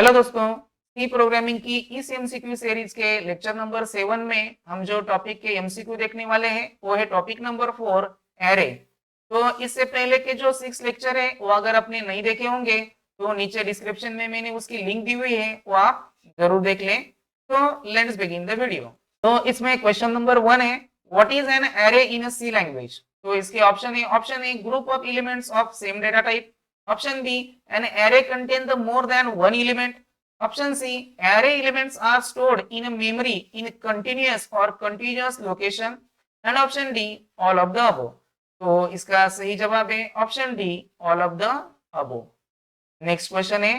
Hello दोस्तों, सी programming की इस एमसीक्यू सीरीज के लेक्चर नंबर 7 में हम जो टॉपिक के एमसीक्यू देखने वाले हैं वो है टॉपिक नंबर 4 एरे। तो इससे पहले के जो 6 लेक्चर है वो अगर आपने नहीं देखे होंगे तो नीचे डिस्क्रिप्शन में मैंने उसकी लिंक दी हुई है, वो आप जरूर देख लें। तो लेट्स बिगिन द वीडियो। तो इसमें क्वेश्चन नंबर 1 है, what is an array in a C language. तो इसके option A group of elements of same data type. Option B, an array contains the more than one element. Option C, array elements are stored in a memory in continuous or contiguous location. And option D, all of the above. तो इसका सही जवाब है option D, all of the above. Next question है,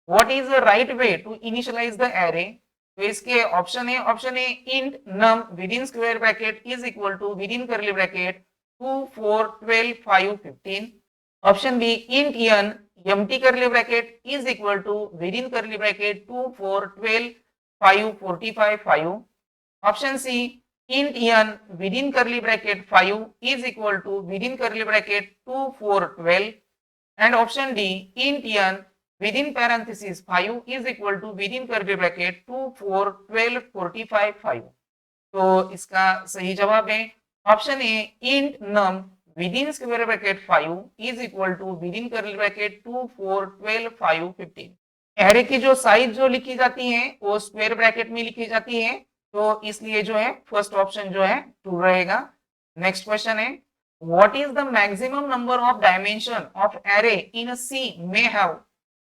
what is the right way to initialize the array. तो इसके option A int num with in square bracket is equal to with in curly bracket 2 4 12 5 15. Option B int n empty curly bracket is equal to within curly bracket 2 4 12 5 45 5. Option C int n within curly bracket 5 is equal to within curly bracket 2 4 12. and option D int n within parenthesis 5 is equal to within curly bracket 2 4 12 45 5. तो इसका सही जवाब है option A int num within square bracket 5 is equal to within curly bracket 2 4 12 5 15. Array की जो size जो लिखी जाती है वो स्क्वायर ब्रैकेट में लिखी जाती है, तो इसलिए जो है फर्स्ट ऑप्शन जो है ट्रू रहेगा। नेक्स्ट क्वेश्चन है, what is the maximum number of dimension of array in C may have.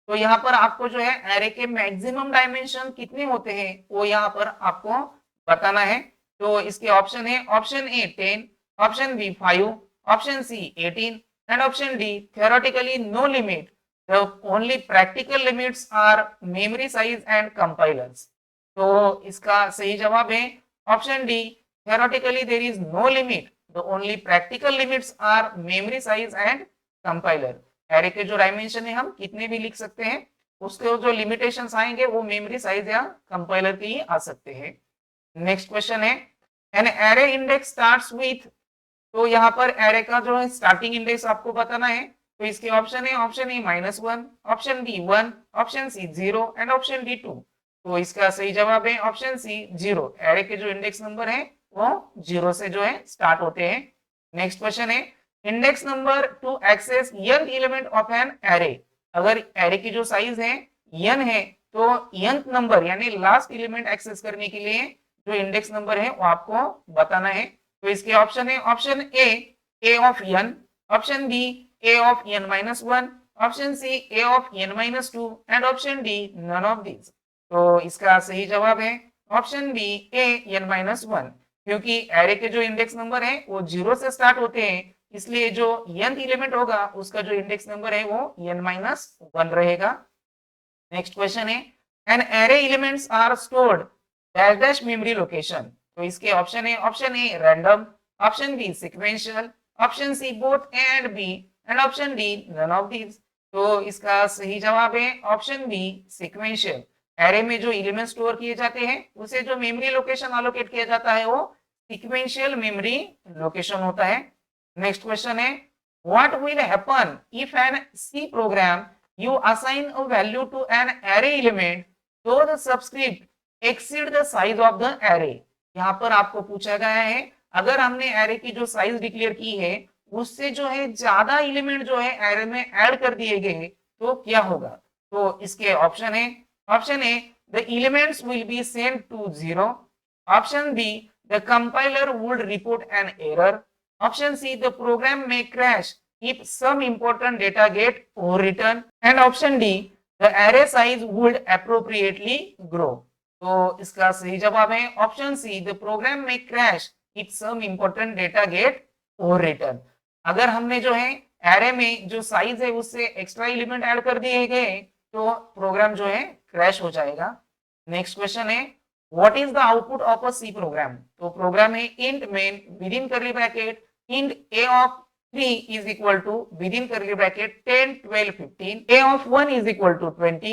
तो यहाँ पर आपको जो है एरे के मैक्सिमम डायमेंशन कितने होते हैं वो यहाँ पर आपको बताना है। तो इसके ऑप्शन है option A 10, option B 5, option C 18 and option D theoretically no limit. The only practical limits are memory size and compilers. तो इसका सही जवाब है option D, theoretically there is no limit. The only practical limits are memory size and compiler. Array के जो dimension है हम कितने भी लिख सकते हैं, उसके जो लिमिटेशंस आएंगे वो मेमोरी साइज या कंपाइलर के ही आ सकते हैं। नेक्स्ट क्वेश्चन है, an array index starts with. तो यहाँ पर एरे का जो है स्टार्टिंग इंडेक्स आपको बताना है। तो इसके ऑप्शन है option A -1, option B 1, option C 0 and option D 2. तो इसका सही जवाब है ऑप्शन सी 0। एरे के जो इंडेक्स नंबर है वो 0 से जो है स्टार्ट होते हैं। नेक्स्ट क्वेश्चन है, index number to access n element of an array. अगर एरे की जो साइज है n है तो nth नंबर यानी लास्ट एलिमेंट एक्सेस करने के लिए जो इंडेक्स नंबर है वो आपको बताना है। तो इसके ऑप्शन है option A of n, option B a of n - 1, option C a of n - 2 and option D none of this. तो इसका सही जवाब है ऑप्शन बी a n - 1, क्योंकि एरे के जो इंडेक्स नंबर है वो 0 से स्टार्ट होते हैं, इसलिए जो nth एलिमेंट होगा उसका जो इंडेक्स नंबर है वो n - 1 रहेगा। नेक्स्ट क्वेश्चन है, an array elements are stored dash dash memory location. तो इसके ऑप्शन है option A random, option B sequential, option C both A and B and option D none of this. तो इसका सही जवाब है ऑप्शन बी सीक्वेंशियल। एरे में जो एलिमेंट स्टोर किए जाते हैं उसे जो मेमोरी लोकेशन अलोकेट किया जाता है वो सीक्वेंशियल मेमोरी लोकेशन होता है। नेक्स्ट क्वेश्चन है, what will happen if an C program you assign a value to an array element so the subscript exceed the size of the array। यहाँ पर आपको पूछा गया है अगर हमने एरे की जो साइज डिक्लेयर की है उससे जो है ज्यादा एलिमेंट जो है एरे में ऐड कर दिए गए तो क्या होगा। तो इसके ऑप्शन है option A the elements will be sent to 0, option B the compiler would report an error, option C the program में crash if some important data get overwritten and option D the array size would appropriately grow। तो इसका सही जवाब है option C the program में crash if some important data get overwritten। अगर हमने जो है एरे में जो साइज है उससे एक्स्ट्रा एलिमेंट ऐड कर दिए गए तो प्रोग्राम जो है क्रैश हो जाएगा। नेक्स्ट क्वेश्चन है, what is the output of a C program. तो प्रोग्राम है int main within curly bracket int a of 3 is equal to within curly bracket 10 12 15, a of 1 is equal to 20,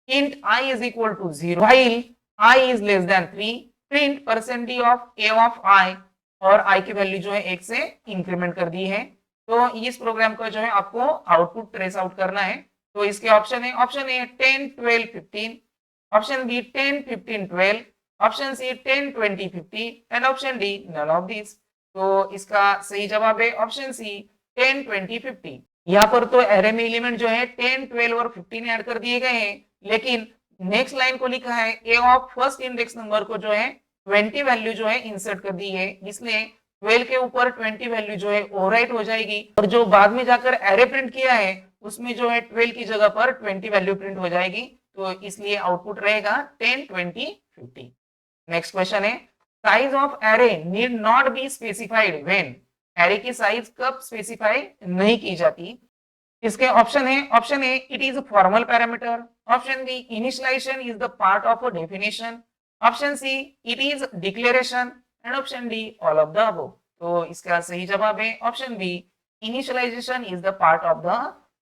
int I is equal to 0 while I is less than 3, print % of a of I और I की value जो है 1 से increment कर दी है। तो इस programme का जो है आपको आउटपुट ट्रेस आउट करना है। तो इसके option A 10 12 15, option B 10 15 12, option C 10 20 50 and option D none of this. तो इसका सही जवाब है ऑप्शन सी 10 20 50। यहाँ पर तो एरे में एलिमेंट जो है 10 12 और 15 ऐड कर दिए गए हैं, लेकिन नेक्स्ट लाइन को लिखा है ए ऑफ फर्स्ट इंडेक्स नंबर को जो है 20 वैल्यू जो है इंसर्ट कर दी है, इसलिए 12 के ऊपर 20 वैल्यू जो है ओवरराइट हो जाएगी और जो बाद में जाकर एरे प्रिंट किया है उसमें जो है 12 की जगह पर 20 वैल्यू प्रिंट हो जाएगी, तो इसलिए आउटपुट रहेगा 10 20 50। नेक्स्ट क्वेश्चन है size of array need not be specified when, array की साइज कब स्पेसिफाई नहीं की जाती। इसके option A it is formal parameter, option B initialisation is the part of a definition, option C it is declaration and option D all of the above. तो इसका सही जवाब है option B initialisation is the part of the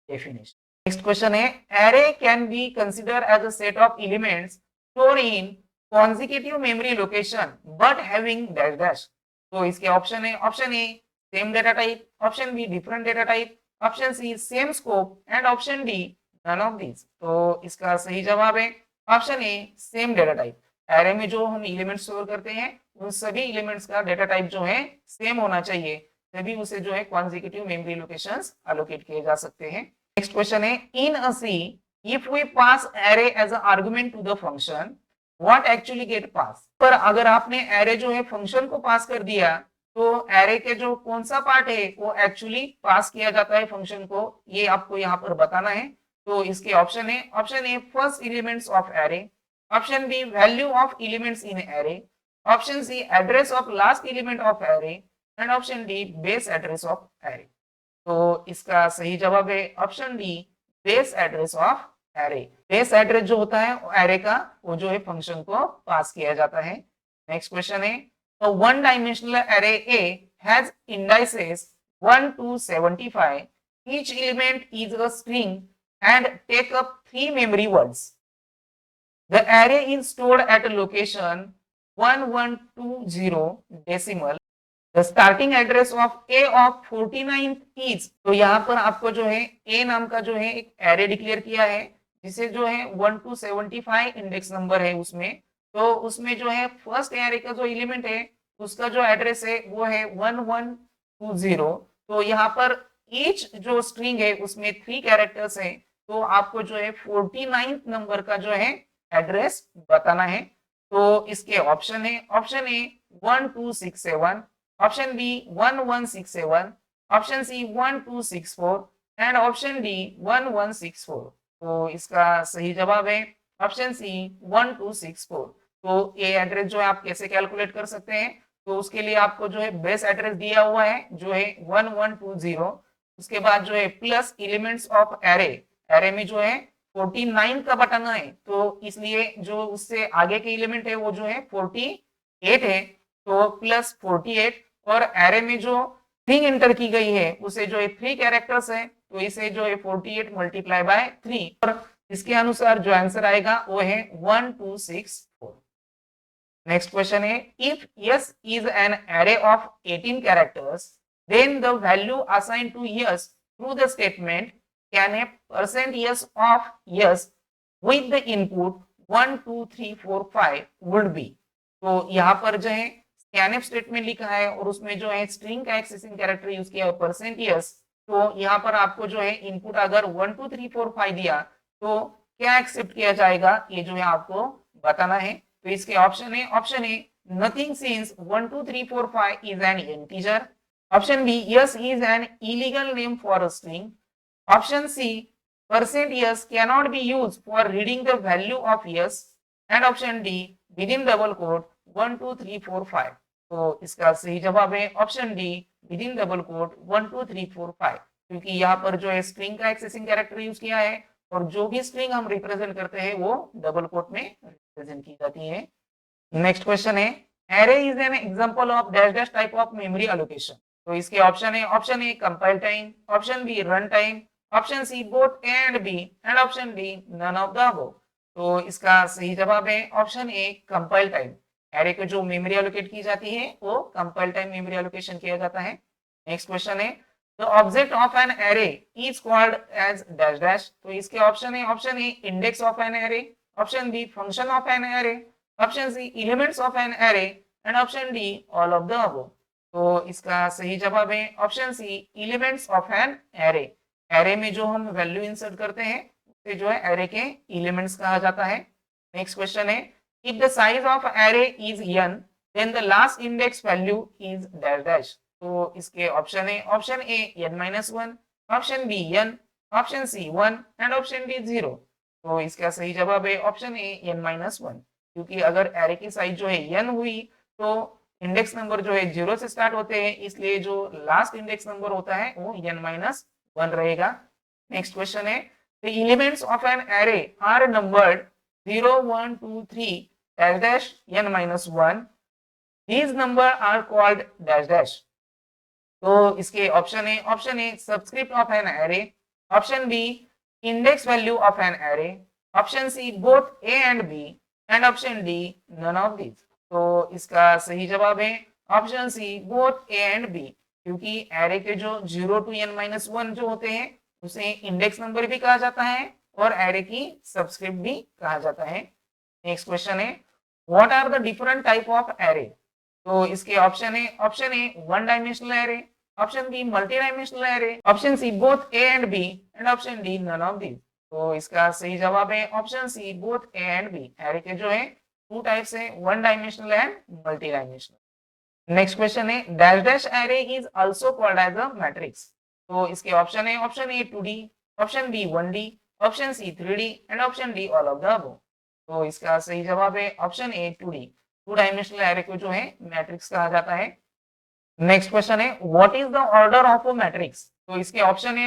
definition. Next question है array can be consider as a set of elements store in consecutive memory location but having dash dash। तो इसके option A same data type, option B different data type, option C same scope and option D none of this. तो इसका सही जवाब है option A same data type. Array में जो हम एलिमेंट स्टोर करते हैं उन सभी एलिमेंट्स का डेटा टाइप जो है सेम होना चाहिए, तभी उसे जो है कॉन्जिक्यूटिव मेमोरी लोकेशंस एलोकेट किए जा सकते हैं। नेक्स्ट क्वेश्चन है in a C if we pass array as a argument to the function what actually get pass. पर अगर आपने एरे जो है फंक्शन को पास कर दिया तो एरे के जो कौन सा पार्ट है वो एक्चुअली पास किया जाता है फंक्शन को, ये आपको यहाँ पर बताना है। तो इसके option A first elements of array, option B value of elements in array, option C address of last element of array and option D base address of array. तो इसका सही जवाब है option D base address of array. Base address जो होता है array का वो जो है फंक्शन को पास किया जाता है। नेक्स्ट क्वेश्चन है तो one dimensional array A has indices 1 to 75, each element is a string and take up 3 memory words. The array is stored at a location 1120 decimal. The starting address of A of 49 is, तो यहाँ पर आपको जो है A नाम का जो है एक एरे डिक्लेयर किया है जिसे जो है 1 to 75 इंडेक्स नंबर है उसमें, तो उसमें जो है फर्स्ट एरे का जो एलिमेंट है उसका जो एड्रेस है वो है 1120। तो यहाँ पर ईच जो स्ट्रिंग है उसमें 3 कैरेक्टर्स है, तो आपको जो है 49 नंबर का जो है एड्रेस बताना है। तो इसके option A 1267, option B 1167, option C 1264 and option D 1164। तो इसका सही जवाब है ऑप्शन सी 1264। तो ये एड्रेस जो है आप कैसे कैलकुलेट कर सकते हैं, तो उसके लिए आपको जो है बेस एड्रेस दिया हुआ है जो है 1120, उसके बाद जो है plus elements of array, array में जो है 49 का बटन है तो इसलिए जो उससे आगे के एलिमेंट है वो जो है 48 है, तो प्लस 48 और एरे में जो स्ट्रिंग एंटर की गई है उसे जो है 3 कैरेक्टर्स है तो इसे जो है 48 मल्टीप्लाई बाय 3 और इसके अनुसार जो आंसर आएगा वो है 1264। नेक्स्ट क्वेश्चन है if S is an array of 18 characters then the value assigned to S through the statement can a percent S of S with the input 1 2 3 4 5 would be. तो यहाँ पर जो है स्कैनफ स्टेटमेंट लिखा है और उसमें जो है स्ट्रिंग का एक्सेसिंग कैरेक्टर यूज किया है परसेंट यस, तो यहाँ पर आपको जो है इनपुट अगर 1 2 3 4 5 दिया तो क्या एक्सेप्ट किया जाएगा ये जो है आपको बताना है। तो इसके option A nothing since 1 2 3 4 5 is an integer, option B S is an illegal name for a string, option C percent S cannot be used for reading the value of S and option D within double quote 1 2 3 4 5। तो इसका सही जवाब है option D within double quote 1 2 3 4 5, क्योंकि यहाँ पर जो है स्ट्रिंग का एक्सेसिंग कैरेक्टर यूज किया है और जो भी स्ट्रिंग हम रिप्रेजेंट करते हैं वो डबल कोट में रिप्रेजेंट की जाती है। नेक्स्ट क्वेश्चन है array is an example of dash dash type of memory allocation. तो इसके option A compile time, option B run time, option C both A and B and option D none of the above. तो इसका सही जवाब है option A compile time. Array को जो memory allocate की जाती है वो कंपाइल टाइम मेमोरी एलोकेशन किया जाता है। नेक्स्ट क्वेश्चन है the object of an array is called as dash dash. तो इसके option A index of an array, option B function of an array, option C elements of an array and option D all of the above. तो इसका सही जवाब है option C elements of an array. Array में जो हम value insert करते हैं उसे जो है एरे के एलिमेंट्स कहा जाता है। नेक्स्ट क्वेश्चन है if the size of array is n then the last index value is dash dash. तो इसके ऑप्शन है option A n-1, option B n, option C 1 and option D 0। तो इसका सही जवाब है ऑप्शन ए n-1, क्योंकि अगर एरे की साइज जो है n हुई तो इंडेक्स नंबर जो है 0 से स्टार्ट होते हैं, इसलिए जो लास्ट इंडेक्स नंबर होता है वो n-1 रहेगा। नेक्स्ट क्वेश्चन है the elements of an array are numbered 0, 1, 2, 3 dash dash n-1, these number are called dash dash। तो इसके option A subscript of an array, option B index value of an array, option C both A and B and option D none of these. तो इसका सही जवाब है option C both A and B, क्योंकि array के जो 0 to n-1 जो होते हैं उसे इंडेक्स नंबर भी कहा जाता है और एरे की सबस्क्रिप्ट भी कहा जाता है। नेक्स्ट क्वेश्चन है what are the different type of array. तो इसके option A one dimensional array, option B multi dimensional array, option C both A and B and option D none of these. तो इसका सही जवाब है option C both A and B. Array के जो है टू टाइप्स है, one dimensional and multi dimensional. Next question है dash dash array is also called as a matrix. तो इसके option A 2D, option B 1D, option C 3D and option D all of the above. तो इसका सही जवाब है option A 2D, two dimensional array को जो है मैट्रिक्स कहा जाता है। नेक्स्ट क्वेश्चन है what is the order of a matrix. तो इसके option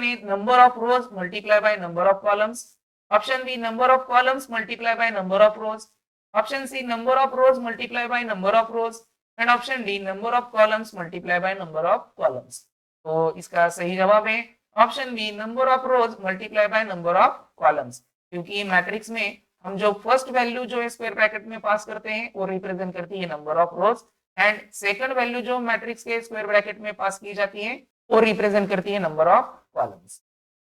A number of rows multiply by number of columns, option B number of columns multiply by number of rose, option C number of rows multiply by number of rows and option D number of columns multiply by number of columns. तो इसका सही जवाब है option B number of rows multiply by number of columns, क्योंकि matrix में हम जो first value जो है स्क्वायर ब्रैकेट में पास करते हैं वो रिप्रेजेंट करती है number of rows and second value जो मैट्रिक्स के स्क्वायर ब्रैकेट में पास की जाती है वो रिप्रेजेंट करती है number of columns.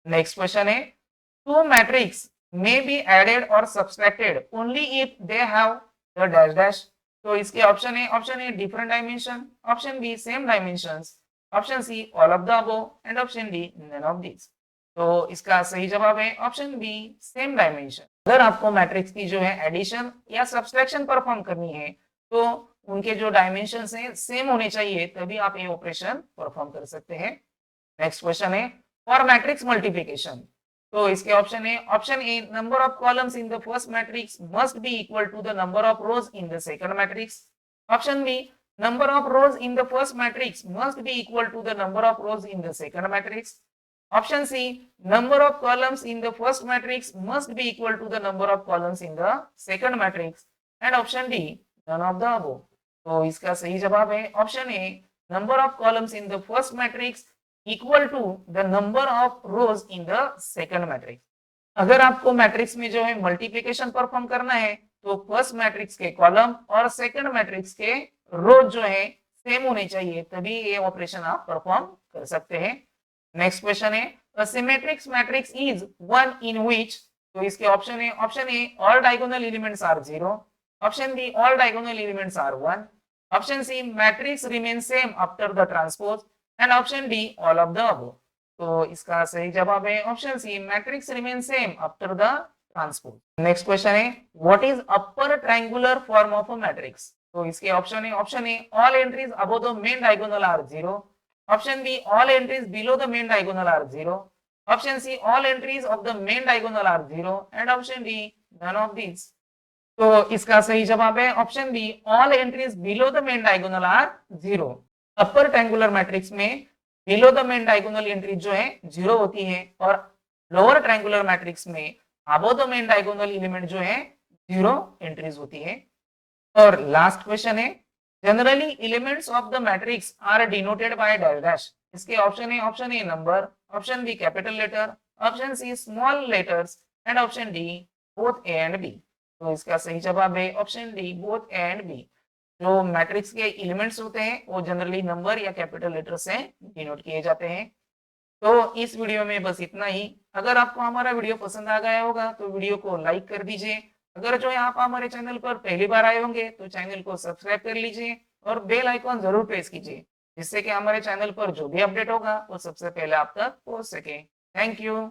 Next question है two matrix may be added or subtracted only if they have the dash dash। तो इसके option A different dimension, option B same dimensions, option C all of the above and option D none of this. तो इसका सही जवाब है option B same dimension. अगर आपको matrix की जो है एडिशन या सब्सट्रैक्शन परफॉर्म करनी है तो उनके जो डायमेंशंस हैं सेम होने चाहिए, तभी आप ये ऑपरेशन परफॉर्म कर सकते हैं। नेक्स्ट क्वेश्चन है फॉर मैट्रिक्स मल्टीप्लिकेशन। तो इसके option A number of columns in the first matrix must be equal to the number of rows in the second matrix, option B number of rows in the first matrix must be equal to the number of rows in the second matrix, option C number of columns in the first matrix must be equal to the number of columns in the second matrix and option D none of the above। तो इसका सही जवाब है option A number of columns in the first matrix equal to the number of rows in the second matrix। अगर आपको matrix में जो है मल्टीप्लिकेशन परफॉर्म करना है तो फर्स्ट मैट्रिक्स के कॉलम और सेकंड मैट्रिक्स के रोज जो है सेम होने चाहिए, तभी ये ऑपरेशन आप परफॉर्म कर सकते हैं। नेक्स्ट क्वेश्चन है a symmetric matrix is one in which। तो इसके option A all diagonal elements are 0, option B all diagonal elements are 1, option C matrix remains same after the transpose and option D all of the above। तो इसका सही जवाब है option C matrix remain same after the transpose. Next question है what is upper triangular form of a matrix. तो इसके option A all entries above the main diagonal are 0, option B all entries below the main diagonal are 0, option C all entries of the main diagonal are 0 and option D none of this. तो इसका सही जवाब है option B all entries below the main diagonal are 0। Upper triangular matrix में below the main diagonal entry जो है 0 होती है और लोअर ट्रायंगुलर मैट्रिक्स में above the main diagonal element जो है 0 एंट्रीज होती है। और लास्ट क्वेश्चन है generally elements of the matrix are denoted by dash dash. इसके option A number, option B capital letter, option C small letters and option D both A and B. तो इसका सही जवाब है option D both A and B. जो matrix के elements होते हैं वो जनरली नंबर या कैपिटल लेटर से डिनोट किए जाते हैं। तो इस वीडियो में बस इतना ही। अगर आपको हमारा वीडियो पसंद आ गया होगा तो वीडियो को लाइक कर दीजिए। अगर जो है आप हमारे चैनल पर पहली बार आए होंगे तो चैनल को सब्सक्राइब कर लीजिए और बेल आइकॉन जरूर प्रेस कीजिए, जिससे कि हमारे चैनल पर जो भी अपडेट होगा वो सबसे पहले आप तक पहुंच सके। Thank you.